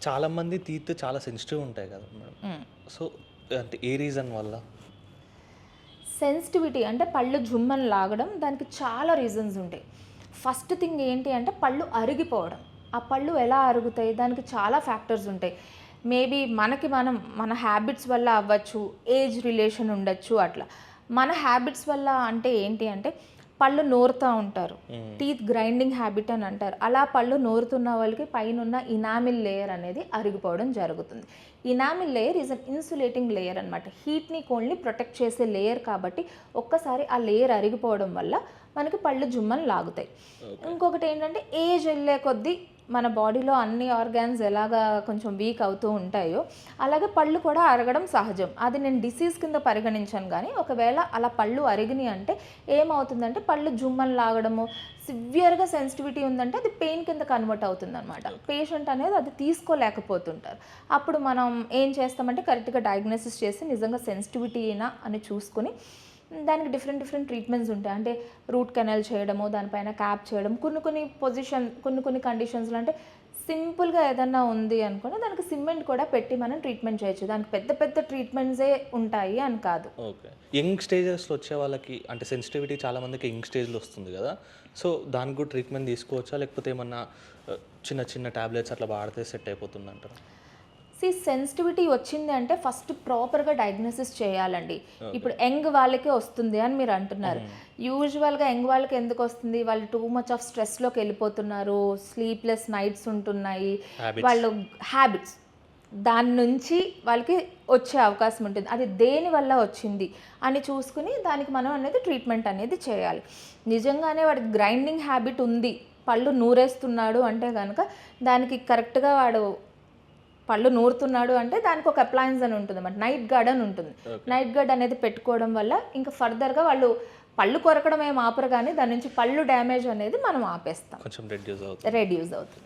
చాలామంది టీత్ చాలా సెన్సిటివ్ ఉంటాయి కదా మేడం. సో అంటే ఏ రీజన్ వల్ల? సెన్సిటివిటీ అంటే పళ్ళు జుమ్మని లాగడం, దానికి చాలా రీజన్స్ ఉంటాయి. ఫస్ట్ థింగ్ ఏంటి అంటే పళ్ళు అరిగిపోవడం. ఆ పళ్ళు ఎలా అరుగుతాయి, దానికి చాలా ఫ్యాక్టర్స్ ఉంటాయి. మేబీ మన హ్యాబిట్స్ వల్ల అవ్వచ్చు, ఏజ్ రిలేషన్ ఉండొచ్చు అట్లా. మన హ్యాబిట్స్ వల్ల అంటే ఏంటి అంటే పళ్ళు నూరుతూ ఉంటారు, టీత్ గ్రైండింగ్ హ్యాబిట్ అని అంటారు. అలా పళ్ళు నూరుతున్న వాళ్ళకి పైన ఇనామిల్ లేయర్ అనేది అరిగిపోవడం జరుగుతుంది. Enamel layer is an insulating layer అనమాట. హీట్ని కోల్డ్ని ప్రొటెక్ట్ చేసే లేయర్ కాబట్టి ఒక్కసారి ఆ లేయర్ అరిగిపోవడం వల్ల మనకి పళ్ళు జుమ్మని లాగుతాయి. ఇంకొకటి ఏంటంటే ఏజ్ వెళ్ళే కొద్దీ మన బాడీలో అన్ని ఆర్గాన్స్ ఎలాగా కొంచెం వీక్ అవుతూ ఉంటాయో అలాగే పళ్ళు కూడా అరగడం సహజం. అది నేను డిసీజ్ కింద పరిగణించాను. కానీ ఒకవేళ అలా పళ్ళు అరిగినాయి అంటే ఏమవుతుందంటే పళ్ళు జుమ్మని లాగడము, సివియర్గా సెన్సిటివిటీ ఉందంటే అది పెయిన్ కింద కన్వర్ట్ అవుతుంది అనమాట. పేషెంట్ అనేది అది తీసుకోలేకపోతుంటారు. అప్పుడు మనం ఏం చేస్తామంటే కరెక్ట్గా డయాగ్నోసిస్ చేసి నిజంగా సెన్సిటివిటీనా అని చూసుకొని దానికి డిఫరెంట్ ట్రీట్మెంట్స్ ఉంటాయి. అంటే రూట్ కెనాల్ చేయడము, దానిపైన క్యాప్ చేయడం, కొన్ని కండిషన్స్లో అంటే సింపుల్గా ఏదన్నా ఉంది అనుకోండి దానికి సిమెంట్ కూడా పెట్టి మనం ట్రీట్మెంట్ చేయొచ్చు. దానికి పెద్ద ట్రీట్మెంట్సే ఉంటాయి అని కాదు. ఓకే. యంగ్ స్టేజెస్లో వచ్చే వాళ్ళకి అంటే సెన్సిటివిటీ చాలామందికి యంగ్ స్టేజ్లో వస్తుంది కదా. సో దానికి కూడా ట్రీట్మెంట్ తీసుకోవచ్చా, లేకపోతే ఏమన్నా చిన్న టాబ్లెట్స్ అట్లా వాడితే సెట్ అయిపోతుంది అంటారా? సెన్సిటివిటీ వచ్చింది అంటే ఫస్ట్ ప్రాపర్గా డయాగ్నోసిస్ చేయాలండి. ఇప్పుడు యంగ్ వాళ్ళకే వస్తుంది అని మీరు అంటున్నారు. యూజువల్గా యంగ్ వాళ్ళకి ఎందుకు వస్తుంది, వాళ్ళు టూ మచ్ ఆఫ్ స్ట్రెస్లోకి వెళ్ళిపోతున్నారు, స్లీప్లెస్ నైట్స్ ఉంటున్నాయి, వాళ్ళు హ్యాబిట్స్ దాని నుంచి వాళ్ళకి వచ్చే అవకాశం ఉంటుంది. అది దేని వల్ల వచ్చింది అని చూసుకుని దానికి మనం అనేది ట్రీట్మెంట్ అనేది చేయాలి. నిజంగానే వాడికి గ్రైండింగ్ హ్యాబిట్ ఉంది, పళ్ళు నూరేస్తున్నాడు అంటే కనుక దానికి కరెక్ట్గా వాడు పళ్ళు నూరుతున్నాడు అంటే దానికి ఒక అప్లయన్స్ అని ఉంటుంది అన్నమాట, నైట్ గార్డ్ అని ఉంటుంది. నైట్ గార్డ్ అనేది పెట్టుకోవడం వల్ల ఇంకా ఫర్దర్గా వాళ్ళు పళ్ళు కొరకడం ఏం ఆపరు, కానీ దాని నుంచి పళ్ళు డ్యామేజ్ అనేది మనం ఆపేస్తాం, కొంచెం రెడ్యూస్ అవుతుంది.